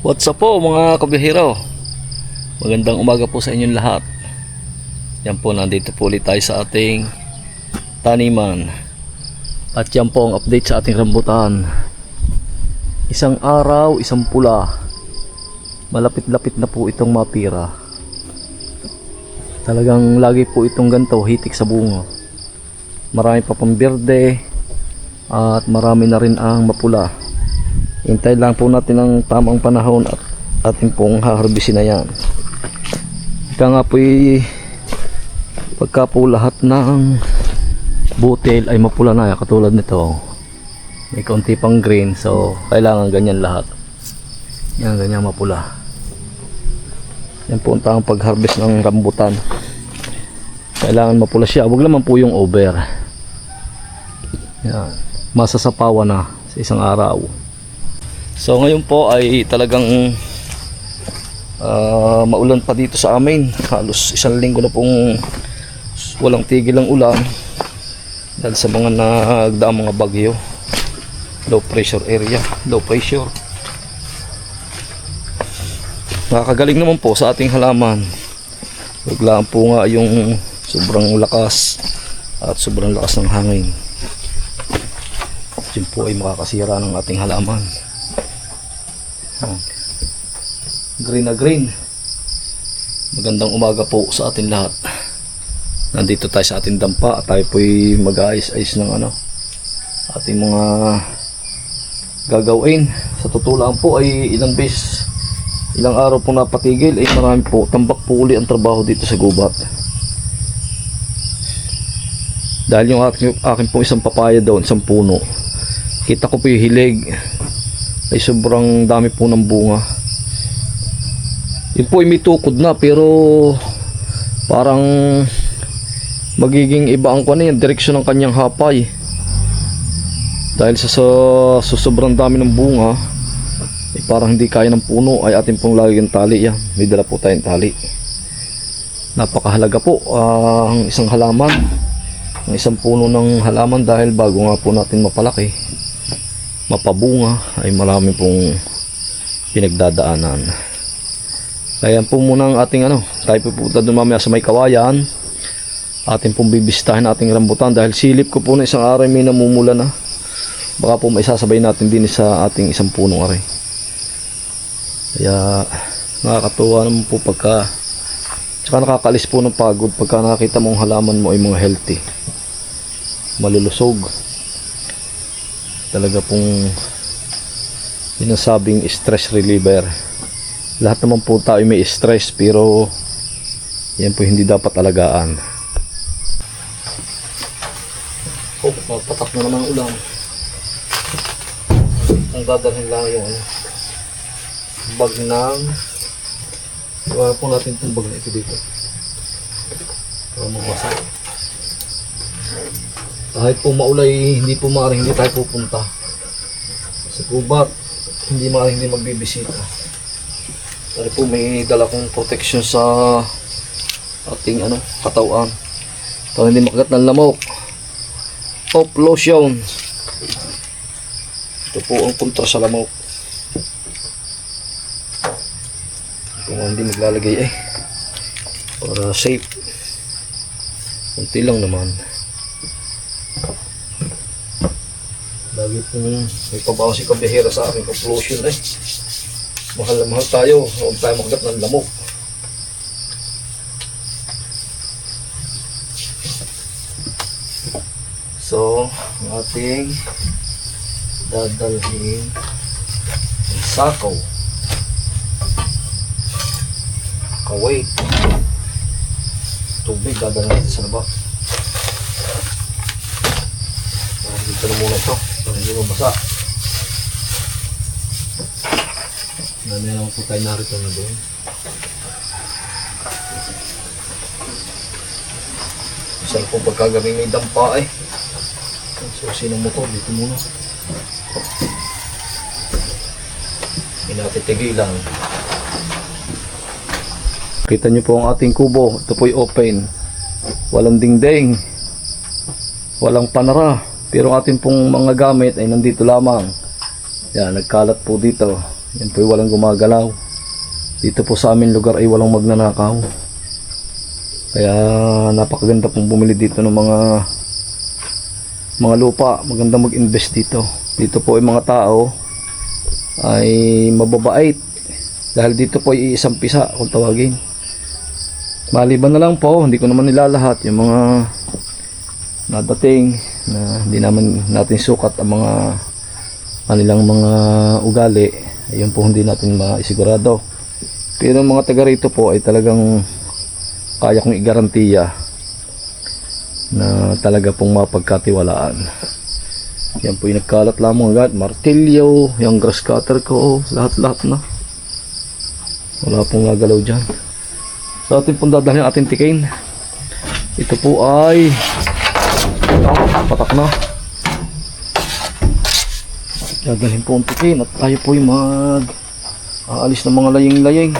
What's up po mga kabihero? Magandang umaga po sa inyong lahat. Yan po, nandito po ulit tayo sa ating taniman. At yan po ang update sa ating rambutan. Isang araw, isang pula. Malapit-lapit na po itong mapira. Talagang lagi po itong ganito, hitik sa bunga. Marami pa pang berde at marami na rin ang mapula. Hintay lang po natin ang tamang panahon at ating pong haharbisin na yan. Ika nga po pagka po lahat ng butil ay mapula na, katulad nito may kaunti pang green, so kailangan ganyan lahat. Yan, ganyan mapula. Yan po ang tamang pag-harvest ng rambutan. Kailangan mapula siya, wag naman po yung over. Yan, masasapawan na sa isang araw. So ngayon po ay talagang maulan pa dito sa amin. Halos isang linggo na pong walang tigil ang ulan dahil sa mga nagdaang mga bagyo. Low pressure area, low pressure. Nakakagaling naman po sa ating halaman. Biglaan po nga yung sobrang lakas at sobrang lakas ng hangin. Yun po ay makakasira ng ating halaman. Green na green. Magandang umaga po sa atin lahat. Nandito tayo sa ating dampa at tayo po'y mag-aayos-ayos ng ating mga gagawin. Sa totoo lang po ay ilang araw po napatigil ay marami po, tambak po uli ang trabaho dito sa gubat. Dahil yung akin po isang papaya doon, isang puno, kita ko po yung hilig ay sobrang dami po ng bunga. Yun po ay may tukod na, pero parang magiging iba ang direksyon ng kanyang hapay. Dahil sa sobrang dami ng bunga ay parang hindi kaya ng puno, ay atin pong lagyan tali. Yan, may dala po tayong tali. Napakahalaga po ang isang halaman, ang isang puno ng halaman, dahil bago nga po natin mapalaki, mapabunga, ay marami pong pinagdadaanan. Kaya po muna ang ating tayo pupunta doon mamaya sa may kawayan. Ating pong bibistahin ating rambutan, dahil silip ko po na isang araw may namumula na. Baka po maisasabay natin din sa ating isang punong aray. Kaya nakakatuwa naman po pagka, tsaka nakakalis po ng pagod pagka nakita mong halaman mo ay mga healthy, malulusog. Talaga pong sinasabing stress reliever. Lahat naman po tayo may stress, pero yan po hindi dapat alagaan. Oh, magpatak na naman ang ulan. Ang dadalhin lang yung bag ng wala po natin itong bag na ito dito para mabasa. Kahit po maulay, hindi po maaaring hindi tayo pupunta sa gubat, hindi maaaring hindi magbibisita. Dahil po may dala kong protection sa ating katawan para hindi makagat ng lamok. Top lotion. Ito po ang kontra sa lamok. Kung hindi maglalagay para safe. Kunti lang naman. Lagi pong may pabawas si kabihera sa aking top lotion mahal na mahal tayo, huwag tayo makagat ng lamok. So ang ating dadalhin sakaw, kaway, tubig dadalhin natin sa laba. Dito na muna ito para hindi mabasa. Dami naman po tayo narito na doon. Isang po pagkagawing may dampa so sinong motor dito muna. Hindi natin tigilan. Kita nyo po ang ating kubo. Ito po'y open. Walang dingding, walang panara, pero ating pong mga gamit ay nandito lamang. Yan, nagkalat po dito. Yan po walang gumagalaw. Dito po sa amin lugar ay walang magnanakaw. Kaya napakaganda pong bumili dito ng mga lupa. Maganda mag-invest dito. Dito po ay mga tao ay mababait. Dahil dito po ay isang pisa kung tawagin. Maliban na lang po, hindi ko naman nilalahat yung mga nadating na hindi naman natin sukat ang mga kanilang mga ugali. Ayun po hindi natin maisigurado. Pero ang mga taga rito po ay talagang kaya kong igarantiya na talaga pong mapagkatiwalaan. Yan po yung nagkalat lamang agad. Martilyo, yung grass cutter ko, lahat-lahat na. Wala pong nagalaw dyan. Sa ating pong dadalhin ang ating tikin. Ito po ay patak na. Dadalhin po ang tikin at tayo po yung aalis ng mga laying-laying.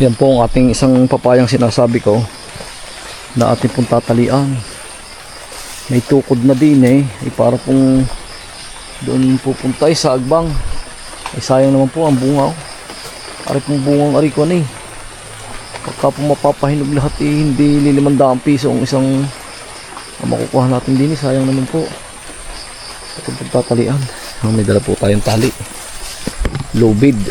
Yan po ang ating isang papayang sinasabi ko na ating pong tatalian. May tukod na din ay para pong doon pupunta sa agbang. Ay sayang naman po ang bunga. Ari pong bungang ari ko na pagka po mapapahinog lahat hindi 500 piso ang isang makukuha natin din sayang naman po. Ating pong tatalian. May dala po tayong tali. Low bid.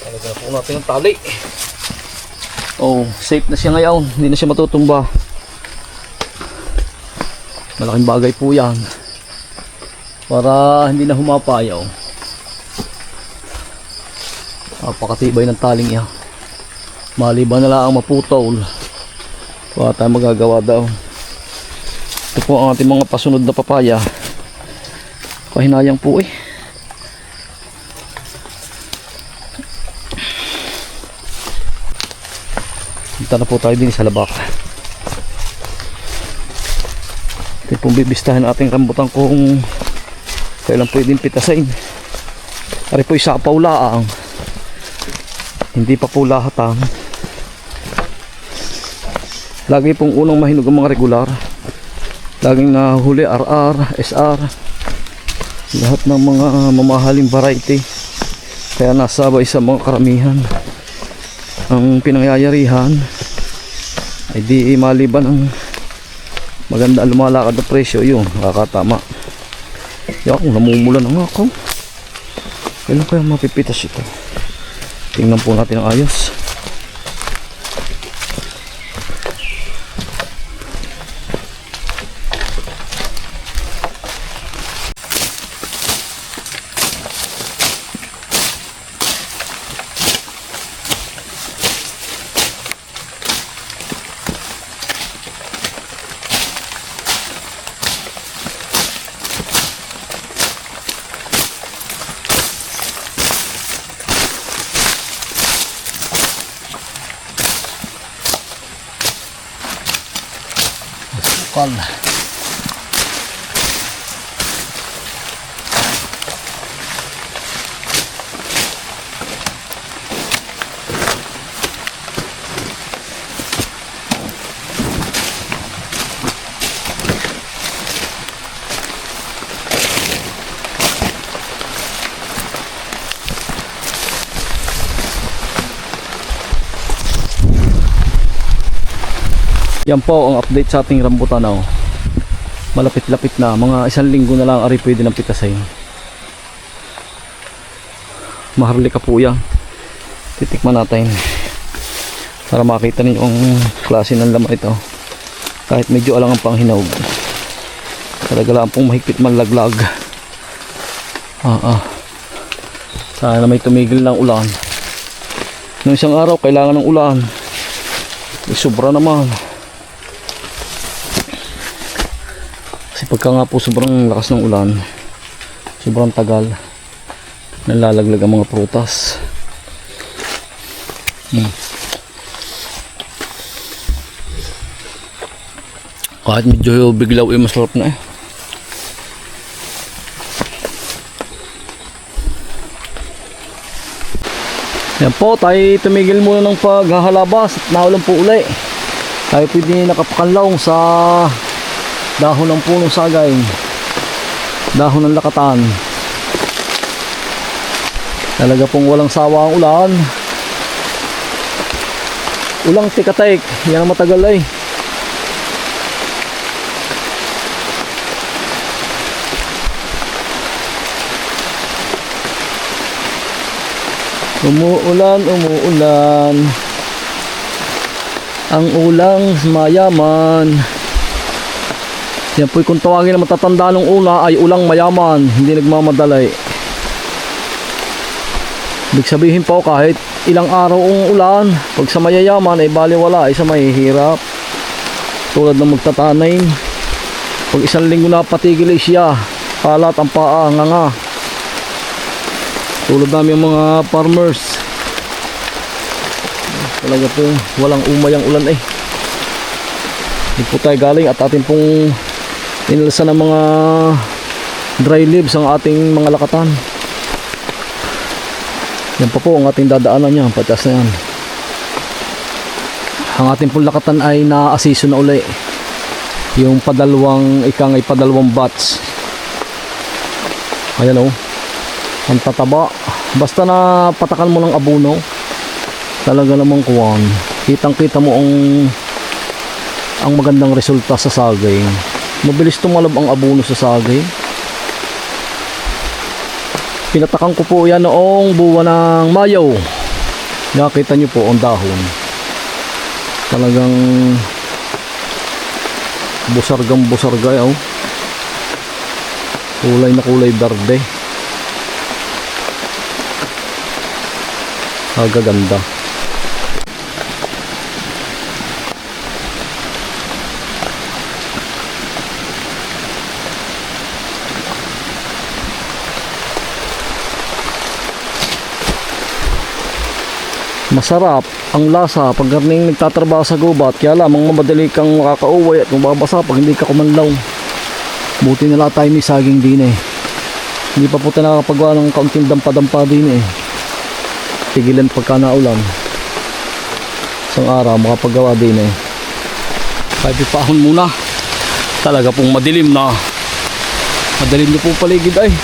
Lagyan na po natin ang tali. Oh, safe na siya ngayon. Hindi na siya matutumba. Malaking bagay po yan. Para hindi na humapayaw. Napakatibay ng taling yan. Maliban na lang ang maputol. Wala tayong magagawa daw. Ito po ang ating mga pasunod na papaya. Pahinayang po eh. Punta na po tayo din sa labak. Ating pong bibistahin ating rambutan kung kailan pwedeng pitasin. Ari po isa paulaang, hindi pa po lahatang. Lagi pong unang mahinog ang mga regular, laging nahuli RR, SR, lahat ng mga mamahaling variety. Kaya nasabay sa mga karamihan. Ang pinangyayarihan ay di maliban ang maganda lumalakad na presyo, yun nakakatama. Kaya kung namumula na nga ako, kailan kaya mapipitas ito? Tingnan po natin ang ayos. Sukal. Yan po ang update sa ating rambutan. Malapit-lapit na, mga 1 linggo na lang ari pwede ng pitasin. Maharlika po yan. Titikman natin para makita ninyo ang klase ng laman ito. Kahit medyo alang ang panghinog, talaga lang pong mahigpit manlaglag. Sana may tumigil ng ulan. Nung isang araw kailangan ng ulan, sobra naman. Kasi pagka nga po sobrang lakas ng ulan, sobrang tagal, nalalaglag ang mga prutas. Kahit medyo biglaw masarap na Yan po, tayo tumigil muna ng paghahalabas at naulan po uli. Tayo pwede nakapakanlaw sa dahon ng punong sagay, dahon ng lakatan. Talaga pong walang sawa ang ulan. Ulang tikatik, yan ang matagal ay. Umuulan, umuulan. Ang ulang mayaman. Yan po kung tawagin na matatanda ng una ay ulang mayaman, hindi nagmamadali. Ibig sabihin po kahit ilang araw ang ulan, pag sa mayayaman ay baliwala, ay sa mahihirap. Tulad ng magtatanay, pag 1 linggo na patigil ay siya, palat ang paa, nga. Tulad namin yung mga farmers, talaga po walang umay ang ulan eh. Hindi po tayo galing at atin pong inilasa ng mga dry leaves ang ating mga lakatan. Yan pa po ang ating dadaanan niya, patas na yan. Ang ating pong lakatan ay na-asiso na uli. Yung padalawang, ikang ay padalawang batch. Ayan ang tataba. Basta na patakan mo ng abono, talaga namang kuwan. Kitang kita mo ang magandang resulta sa saging. Mabilis tumalab ang abono sa saging. Pinatakan ko po yan noong buwan ng Mayo. Nakita nyo po ang dahon. Talagang busarga. Kulay na kulay berde. Agaganda. Masarap ang lasa pag karning nagtatrabaho sa gubat, kaya lamang mamadali kang makakauwi at mababasa pag hindi ka kumanlaw. Buti na lang tayo may saging din eh. Hindi pa po tayo nakakapagawa ng kaunting dampa-dampa din eh. Tigilan pagka naulan. Isang araw makapagawa din eh. Kahit ipahon muna. Talaga pong madilim na. Madilim na po paligid ay.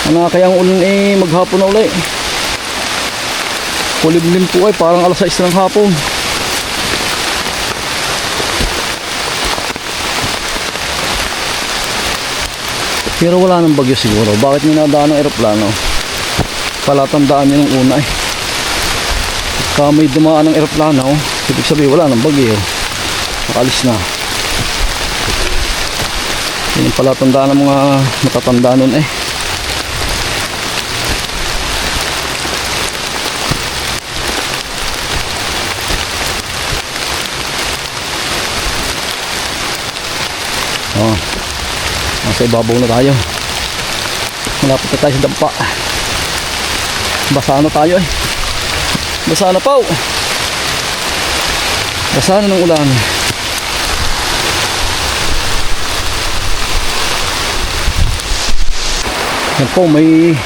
Ano kaya ang ulan eh maghapon na ulit. Kulimlim po ay parang alas 6 ng hapon. Pero wala nang bagyo siguro. Bakit may nadaan ng eroplano? Palatandaan niya nung una eh. Pagka may dumaan ng eroplano, ibig sabihin wala nang bagyo. Nakalis na. Yun yung palatandaan ng mga matatanda nun eh. Oh. Nasa ibabaw na tayo. Malapit na tayo sa dampa. Basa na tayo eh. Basa na po. Basa na ng ulan. Yan po, may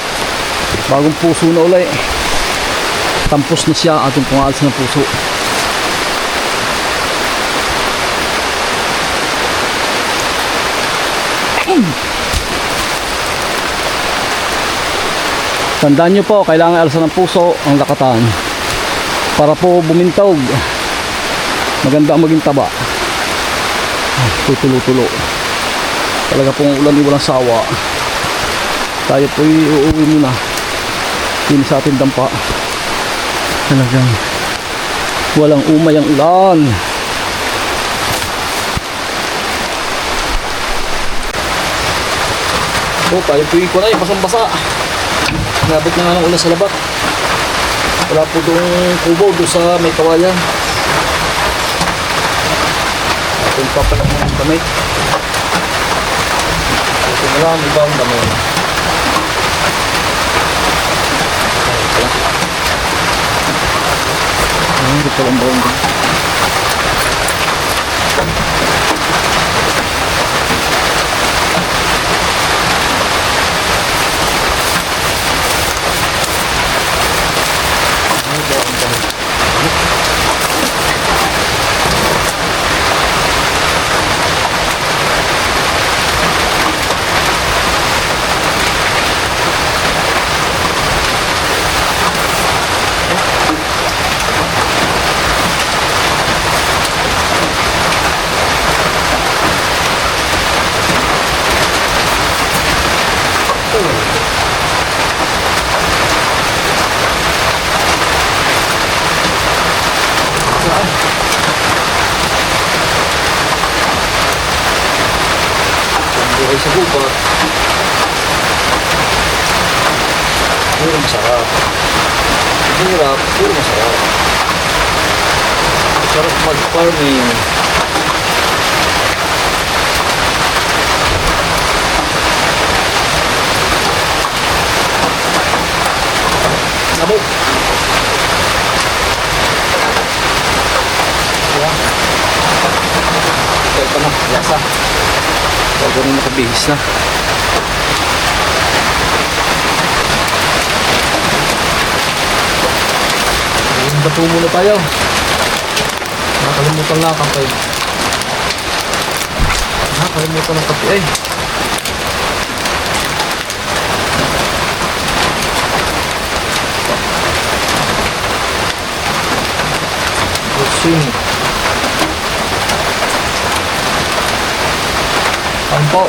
bagong puso na ulit. Tampos na siya atong pangalis ng puso. Tandaan nyo po, kailangan alasan ng puso ang lakatan para po bumintog. Maganda ang maging taba. Tutulo-tulo. Talaga pong ulan walang sawa. Tayo po uuwi muna. Hindi sa ating dampa. Talagang walang umay ang ulan. So tayo po ko na eh, basang-basa. Nabot na nga ng ulan sa labat. Wala po doong kubo doon sa may kawayan. Ating papanak ng damit. Ito na lang, ibang damit. Hindi pa lang bawang din. Sa gubat puro masarap, hirap puro masarap. Sarap mag-farming. Sabog ito na, lasa. Bago rin nakabihis na. Bato muna tayo. Nakalimutan na kape. Nakalimutan ng kape eh. Busing. Tampo.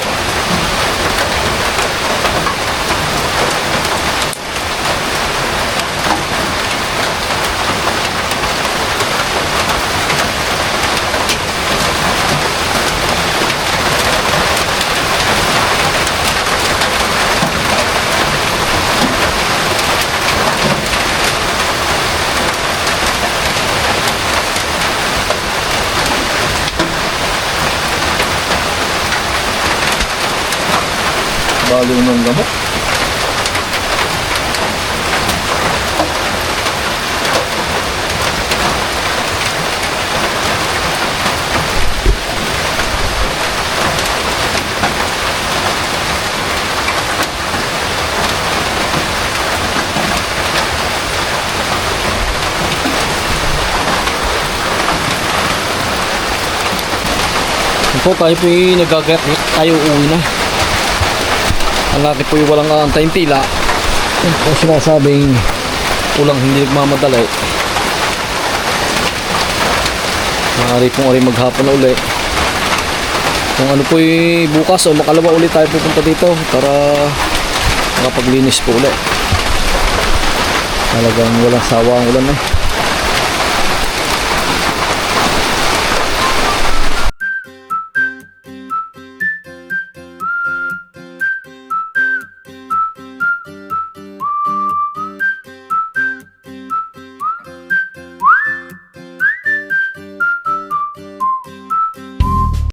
Balo ng gamot. Po, kahit po yung nagagayat tayo, uwi na. Ang laki po yung walang antayang tila. Yan po sinasabing ulang hindi nagmamadali. Maaari pong rin maghapon na uli. Kung ano po yung bukas o makalawa ulit tayo pupunta dito para makapaglinis po ulit. Talagang walang sawa ang ulan eh.